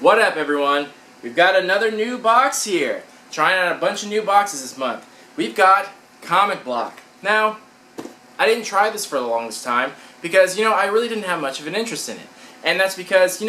What up, everyone? We've got another new box here. Trying out a bunch of new boxes this month. We've got Comic Block. Now, I didn't try this for the longest time because, I really didn't have much of an interest in it. And that's because,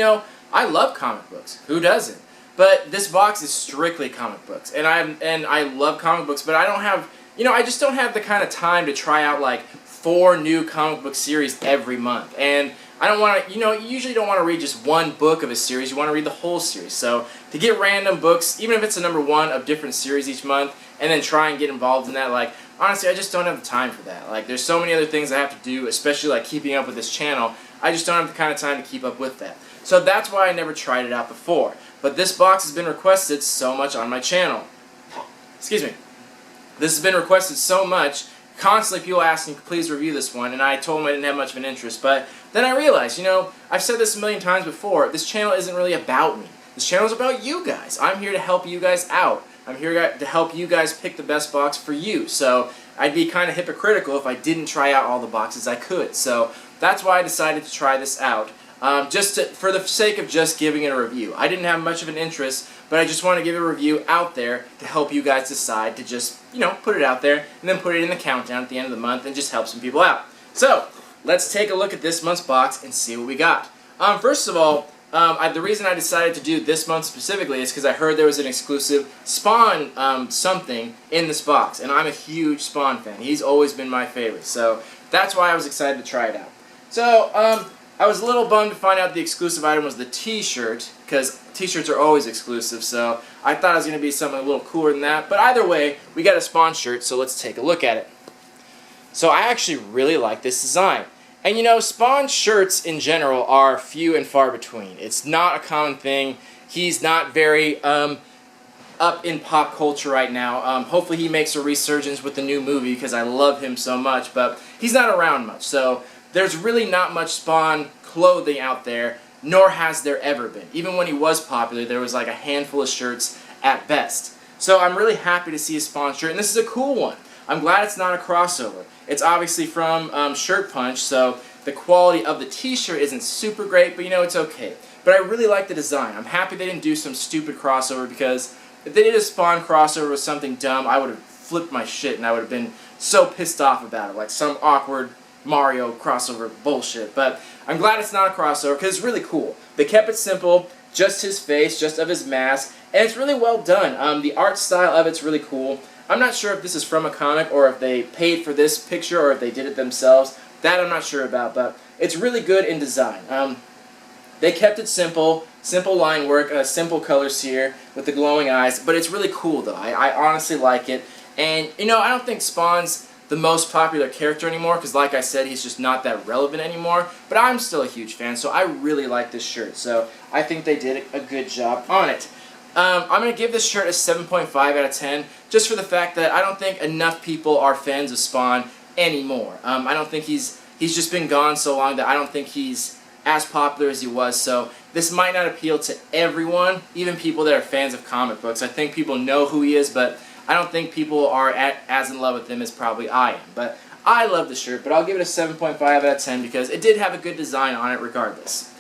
I love comic books. Who doesn't? But this box is strictly comic books. And I love comic books, but I don't have, I just don't have the kind of time to try out like 4 new comic book series every month. And I don't want to, you usually don't want to read just one book of a series. You want to read the whole series. So to get random books, even if it's a #1 of different series each month, and then try and get involved in that, like, honestly, I just don't have the time for that. Like, there's so many other things I have to do, especially like keeping up with this channel. I just don't have the kind of time to keep up with that. So that's why I never tried it out before. But this box has been requested so much on my channel. Excuse me. This has been requested so much. Constantly people asking, please review this one, and I told them I didn't have much of an interest. But then I realized, I've said this a million times before, this channel isn't really about me. This channel is about you guys. I'm here to help you guys out. I'm here to help you guys pick the best box for you. So I'd be kind of hypocritical if I didn't try out all the boxes I could. So that's why I decided to try this out. For the sake of just giving it a review. I didn't have much of an interest, but I just want to give a review out there to help you guys decide to just, put it out there and then put it in the countdown at the end of the month and just help some people out. So, let's take a look at this month's box and see what we got. First of all, the reason I decided to do this month specifically is because I heard there was an exclusive Spawn something in this box, and I'm a huge Spawn fan. He's always been my favorite, so that's why I was excited to try it out. So, I was a little bummed to find out the exclusive item was the t-shirt, because t-shirts are always exclusive, so I thought it was going to be something a little cooler than that. But either way, we got a Spawn shirt, so let's take a look at it. So I actually really like this design. And Spawn shirts in general are few and far between. It's not a common thing. He's not very up in pop culture right now. Hopefully he makes a resurgence with the new movie because I love him so much, but he's not around much. So there's really not much Spawn clothing out there, nor has there ever been. Even when he was popular, there was like a handful of shirts at best. So I'm really happy to see a Spawn shirt, and this is a cool one. I'm glad it's not a crossover. It's obviously from Shirt Punch, so the quality of the t-shirt isn't super great, but it's okay. But I really like the design. I'm happy they didn't do some stupid crossover, because if they did a Spawn crossover with something dumb, I would have flipped my shit, and I would have been so pissed off about it, like some awkward Mario crossover bullshit. But I'm glad it's not a crossover because it's really cool. They kept it simple, just his face, just of his mask, and it's really well done. The art style of it's really cool. I'm not sure if this is from a comic or if they paid for this picture or if they did it themselves. That I'm not sure about, but it's really good in design. They kept it simple line work, simple colors here with the glowing eyes, but it's really cool though. I honestly like it. And I don't think Spawn's the most popular character anymore, because like I said, he's just not that relevant anymore, but I'm still a huge fan, so I really like this shirt, so I think they did a good job on it. I'm going to give this shirt a 7.5 out of 10, just for the fact that I don't think enough people are fans of Spawn anymore. I don't think he's just been gone so long that I don't think he's as popular as he was, so this might not appeal to everyone, even people that are fans of comic books. I think people know who he is, but I don't think people are as in love with him as probably I am. But I love the shirt, but I'll give it a 7.5 out of 10 because it did have a good design on it regardless.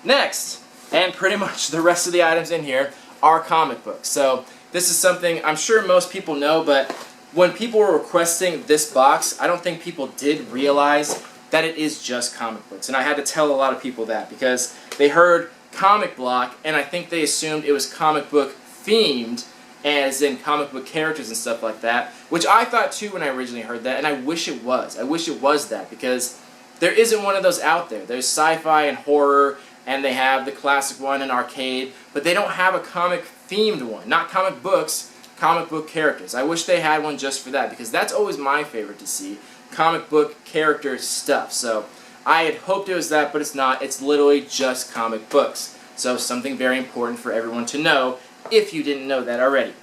Next, and pretty much the rest of the items in here, are comic books. So this is something I'm sure most people know, but when people were requesting this box, I don't think people did realize that it is just comic books. And I had to tell a lot of people that because they heard Comic Block, and I think they assumed it was comic book themed, as in comic book characters and stuff like that, which I thought too when I originally heard that, and I wish it was. I wish it was that, because there isn't one of those out there. There's sci-fi and horror, and they have the classic one in arcade, but they don't have a comic-themed one. Not comic books, comic book characters. I wish they had one just for that, because that's always my favorite to see, comic book character stuff. So I had hoped it was that, but it's not. It's literally just comic books. So something very important for everyone to know, if you didn't know that already.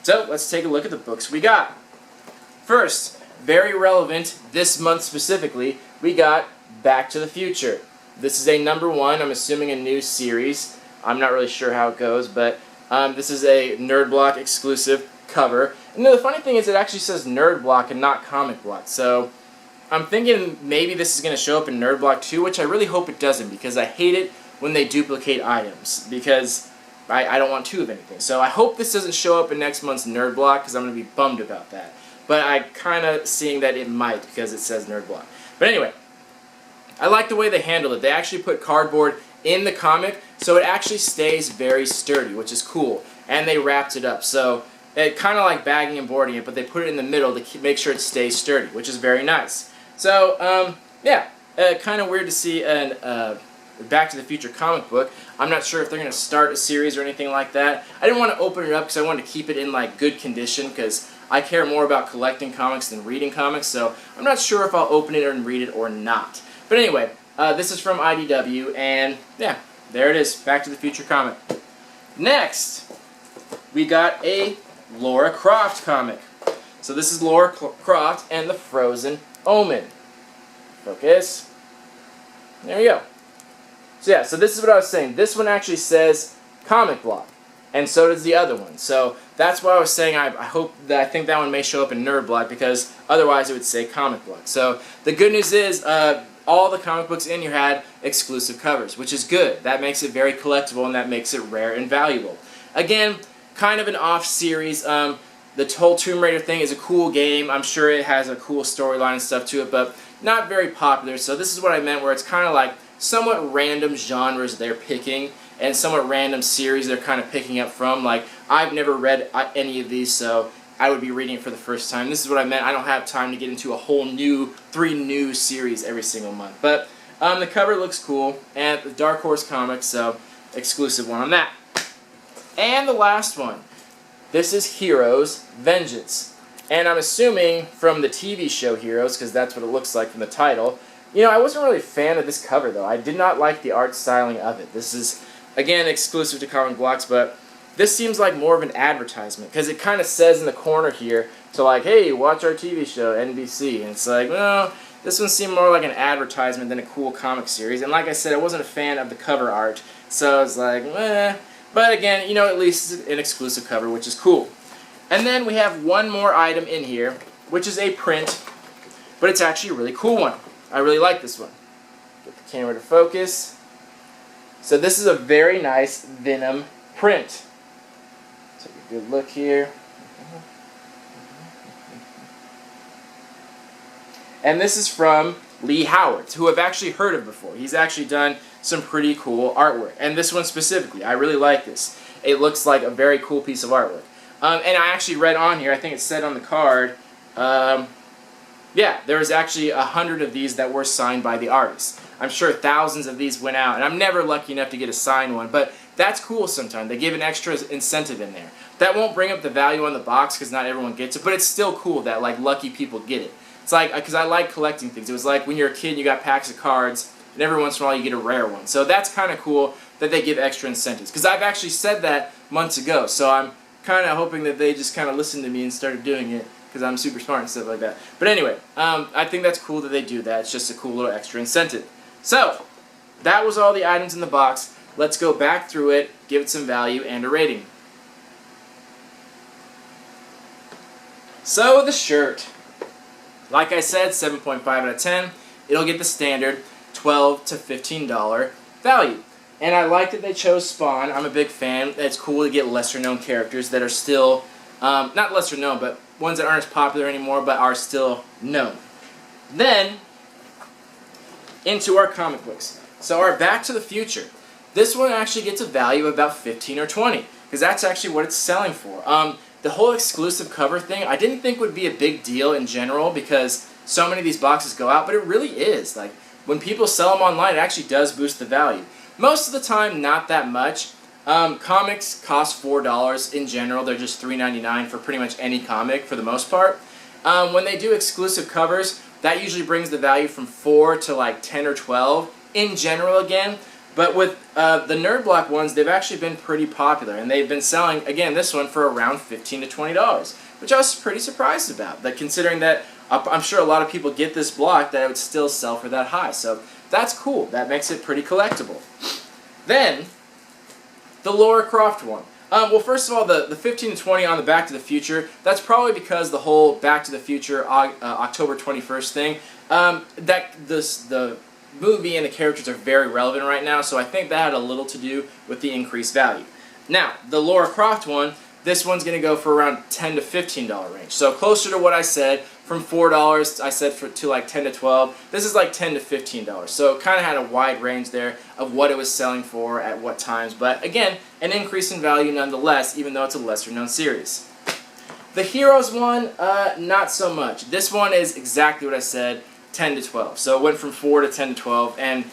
So let's take a look at the books we got. First, very relevant this month specifically, we got Back to the Future. This is a #1, I'm assuming a new series. I'm not really sure how it goes, but this is a Nerd Block exclusive cover. And the funny thing is it actually says Nerd Block and not Comic Block. So I'm thinking maybe this is going to show up in Nerd Block 2, which I really hope it doesn't, because I hate it when they duplicate items. Because I don't want two of anything. So I hope this doesn't show up in next month's Nerd Block, because I'm going to be bummed about that. But I kind of seeing that it might, because it says Nerd Block. But anyway, I like the way they handled it. They actually put cardboard in the comic, so it actually stays very sturdy, which is cool. And they wrapped it up. So it kind of like bagging and boarding it, but they put it in the middle to make sure it stays sturdy, which is very nice. So, yeah, kind of weird to see an Back to the Future comic book. I'm not sure if they're going to start a series or anything like that. I didn't want to open it up because I wanted to keep it in like good condition, because I care more about collecting comics than reading comics, so I'm not sure if I'll open it and read it or not. But anyway, this is from IDW, and yeah, there it is, Back to the Future comic. Next, we got a Lara Croft comic. So this is Lara Croft and the Frozen Omen. Focus. There we go. So yeah, so this is what I was saying. This one actually says Comic Block, and so does the other one. So that's why I was saying I think that one may show up in Nerd Block, because otherwise it would say Comic Block. So the good news is all the comic books in here had exclusive covers, which is good. That makes it very collectible, and that makes it rare and valuable. Again, kind of an off series. The whole Tomb Raider thing is a cool game. I'm sure it has a cool storyline and stuff to it, but not very popular. So this is what I meant, where it's kind of like somewhat random genres they're picking, and somewhat random series they're kind of picking up from. Like, I've never read any of these, so I would be reading it for the first time. This is what I meant. I don't have time to get into a whole new 3 new series every single month. But the cover looks cool, and the Dark Horse Comics, so exclusive one on that. And the last one. This is Heroes Vengeance. And I'm assuming from the TV show Heroes, because that's what it looks like from the title. You know, I wasn't really a fan of this cover, though. I did not like the art styling of it. This is, again, exclusive to Comic Blocks, but this seems like more of an advertisement, because it kind of says in the corner here to like, hey, watch our TV show, NBC. And it's like, well, this one seemed more like an advertisement than a cool comic series. And like I said, I wasn't a fan of the cover art, so I was like, eh. But again, you know, at least it's an exclusive cover, which is cool. And then we have one more item in here, which is a print, but it's actually a really cool one. I really like this one. Get the camera to focus. So this is a very nice Venom print. Take a good look here. And this is from Lee Howard, who I've actually heard of before. He's actually done some pretty cool artwork. And this one specifically, I really like this. It looks like a very cool piece of artwork. And I actually read on here, I think it said on the card, yeah, there was actually 100 of these that were signed by the artist. I'm sure thousands of these went out, and I'm never lucky enough to get a signed one, but that's cool sometimes. They give an extra incentive in there. That won't bring up the value on the box, because not everyone gets it, but it's still cool that like lucky people get it. It's like, because I like collecting things. It was like when you're a kid and you got packs of cards, and every once in a while you get a rare one. So that's kind of cool that they give extra incentives, because I've actually said that months ago, so I'm kind of hoping that they just kind of listened to me and started doing it, because I'm super smart and stuff like that. But anyway, I think that's cool that they do that. It's just a cool little extra incentive. So, that was all the items in the box. Let's go back through it, give it some value, and a rating. So, the shirt. Like I said, 7.5 out of 10. It'll get the standard $12 to $15 value. And I like that they chose Spawn. I'm a big fan. It's cool to get lesser-known characters that are still, not lesser-known, but ones that aren't as popular anymore, but are still known. Then, into our comic books. So our Back to the Future. This one actually gets a value of about 15 or 20, because that's actually what it's selling for. The whole exclusive cover thing, I didn't think would be a big deal in general, because so many of these boxes go out, but it really is. Like, when people sell them online, it actually does boost the value. Most of the time, not that much. Comics cost $4 in general. They're just $3.99 for pretty much any comic for the most part. When they do exclusive covers, that usually brings the value from 4 to like 10 or 12 in general again. But with the Nerd Block ones, they've actually been pretty popular, and they've been selling, again, this one for around $15 to $20, which I was pretty surprised about. That considering that I'm sure a lot of people get this block, that it would still sell for that high. So that's cool. That makes it pretty collectible. Then, the Lara Croft one. Well, first of all, the 15 to 20 on the Back to the Future, that's probably because the whole Back to the Future October 21st thing, the movie and the characters are very relevant right now, so I think that had a little to do with the increased value. Now, the Lara Croft one, this one's going to go for around $10 to $15 range. So closer to what I said, from $4 I said to like $10 to $12. This is like $10 to $15. So it kind of had a wide range there of what it was selling for at what times. But again, an increase in value nonetheless, even though it's a lesser known series. The Heroes one, not so much. This one is exactly what I said, 10 to 12. So it went from 4 to 10 to 12, and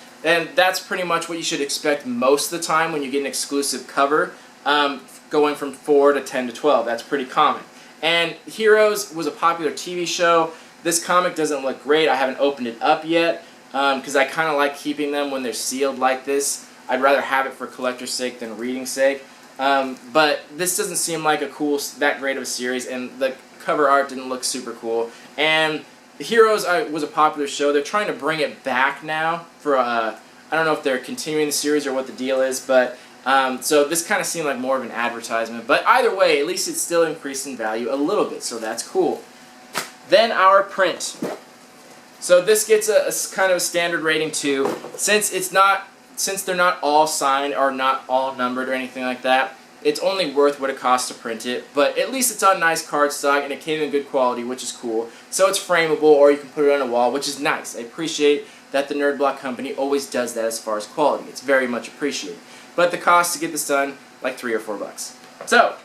that's pretty much what you should expect most of the time when you get an exclusive cover, going from 4 to 10 to 12. That's pretty common. And Heroes was a popular TV show. This comic doesn't look great. I haven't opened it up yet because I kind of like keeping them when they're sealed like this. I'd rather have it for collector's sake than reading sake. But this doesn't seem like that great of a series, and the cover art didn't look super cool. And Heroes was a popular show. They're trying to bring it back now for I don't know if they're continuing the series or what the deal is, but so this kind of seemed like more of an advertisement. But either way, at least it's still increased in value a little bit, so that's cool. Then our print. So this gets a kind of a standard rating too, since they're not all signed or not all numbered or anything like that. It's only worth what it costs to print it, but at least it's on nice cardstock and it came in good quality, which is cool. So it's frameable, or you can put it on a wall, which is nice. I appreciate that the Nerd Block company always does that as far as quality. It's very much appreciated. But the cost to get this done, like $3 or $4. So,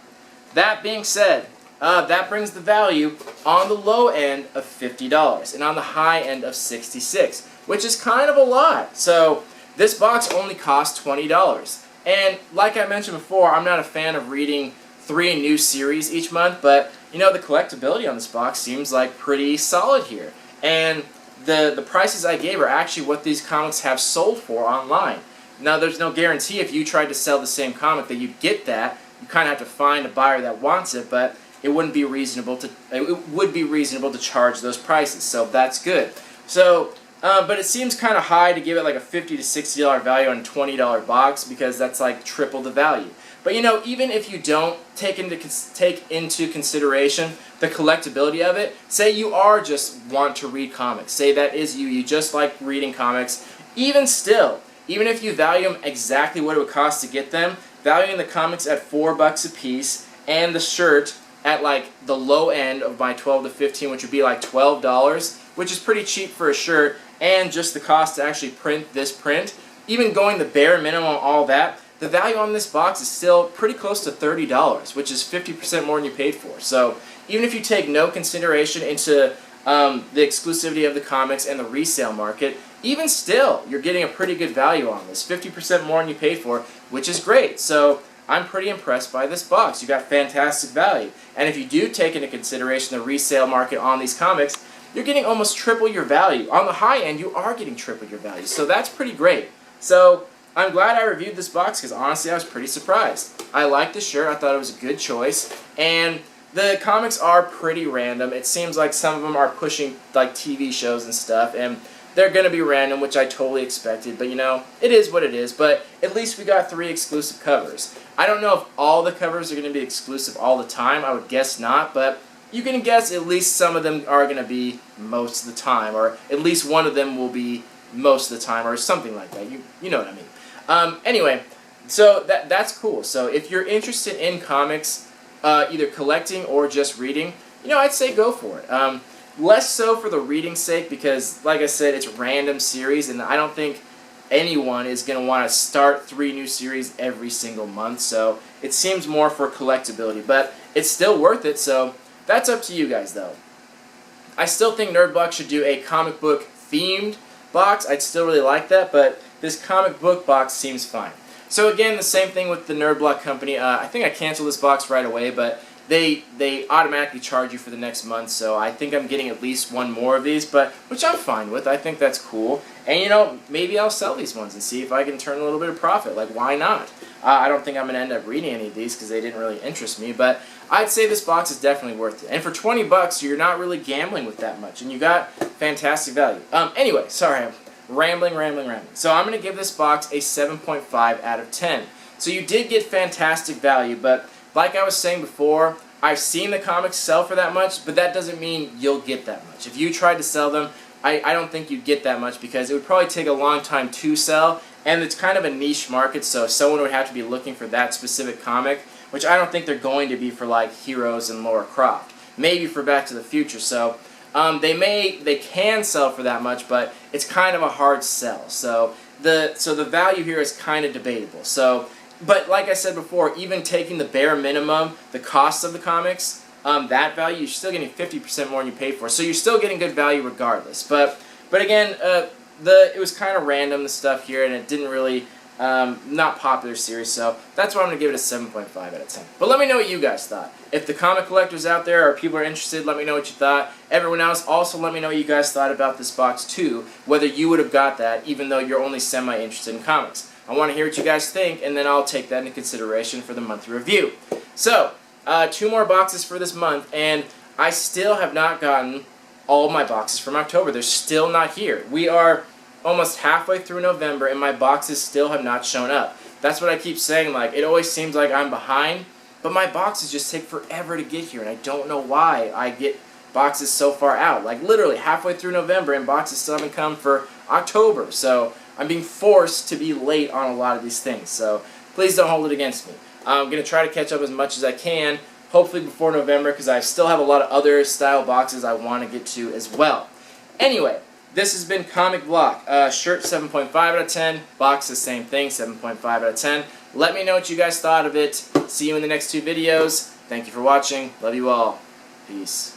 that being said, that brings the value on the low end of $50 and on the high end of $66, which is kind of a lot. So, this box only costs $20. And like I mentioned before, I'm not a fan of reading 3 new series each month, but you know, the collectability on this box seems like pretty solid here. And the prices I gave are actually what these comics have sold for online. Now, there's no guarantee if you tried to sell the same comic that you'd get that. You kind of have to find a buyer that wants it, but it would be reasonable to charge those prices. So that's good. So, but it seems kind of high to give it like a $50 to $60 value on a $20 box, because that's like triple the value. But you know, even if you don't take into consideration the collectability of it, say you are just want to read comics, say that is you just like reading comics, even still, even if you value them exactly what it would cost to get them, valuing the comics at $4 a piece and the shirt at like the low end of my 12 to 15, which would be like $12, which is pretty cheap for a shirt, and just the cost to actually print this print, even going the bare minimum on all that, the value on this box is still pretty close to $30, which is 50% more than you paid for. So even if you take no consideration into the exclusivity of the comics and the resale market, even still, you're getting a pretty good value on this. 50% more than you paid for, which is great. So I'm pretty impressed by this box. You got fantastic value. And if you do take into consideration the resale market on these comics, you're getting almost triple your value. On the high end, you are getting triple your value. So that's pretty great. So I'm glad I reviewed this box, because honestly I was pretty surprised. I liked the shirt. I thought it was a good choice. And the comics are pretty random. It seems like some of them are pushing like TV shows and stuff, and they're going to be random, which I totally expected. But you know, it is what it is. But at least we got 3 exclusive covers. I don't know if all the covers are going to be exclusive all the time. I would guess not, but you can guess at least some of them are going to be most of the time, or at least one of them will be most of the time, or something like that. You know what I mean. Anyway, so that's cool. So if you're interested in comics, either collecting or just reading, you know, I'd say go for it. Less so for the reading sake, because like I said, it's random series, and I don't think anyone is going to want to start 3 new series every single month. So it seems more for collectability, but it's still worth it. So that's up to you guys, though. I still think Nerd Block should do a comic book themed box. I'd still really like that, but this comic book box seems fine. So again, the same thing with the Nerd Block company. I think I canceled this box right away, but they automatically charge you for the next month, so I think I'm getting at least 1 more of these, but which I'm fine with. I think that's cool. And you know, maybe I'll sell these ones and see if I can turn a little bit of profit. Like, why not? I don't think I'm going to end up reading any of these because they didn't really interest me, but I'd say this box is definitely worth it. And for $20, you're not really gambling with that much, and you got fantastic value. Anyway, sorry, I'm rambling. So I'm going to give this box a 7.5 out of 10. So you did get fantastic value, but like I was saying before, I've seen the comics sell for that much, but that doesn't mean you'll get that much. If you tried to sell them, I don't think you'd get that much, because it would probably take a long time to sell, and it's kind of a niche market, so someone would have to be looking for that specific comic, which I don't think they're going to be for like Heroes and Lara Croft. Maybe for Back to the Future. So they can sell for that much, but it's kind of a hard sell. So the value here is kind of debatable. So, but like I said before, even taking the bare minimum, the cost of the comics, that value, you're still getting 50% more than you paid for. So you're still getting good value regardless. But again, it was kind of random, the stuff here, and it didn't really, not popular series, so that's why I'm going to give it a 7.5 out of 10. But let me know what you guys thought. If the comic collectors out there or people are interested, let me know what you thought. Everyone else, also let me know what you guys thought about this box too, whether you would have got that, even though you're only semi-interested in comics. I want to hear what you guys think, and then I'll take that into consideration for the monthly review. So, 2 more boxes for this month, and I still have not gotten all my boxes from October. They're still not here. We are almost halfway through November, and my boxes still have not shown up. That's what I keep saying. Like, it always seems like I'm behind, but my boxes just take forever to get here, and I don't know why I get boxes so far out. Like, literally halfway through November, and boxes still haven't come for October. So I'm being forced to be late on a lot of these things. So please don't hold it against me. I'm going to try to catch up as much as I can, hopefully before November, because I still have a lot of other style boxes I want to get to as well. Anyway, this has been Comic Block. Shirt 7.5 out of 10. Box the same thing, 7.5 out of 10. Let me know what you guys thought of it. See you in the next 2 videos. Thank you for watching. Love you all. Peace.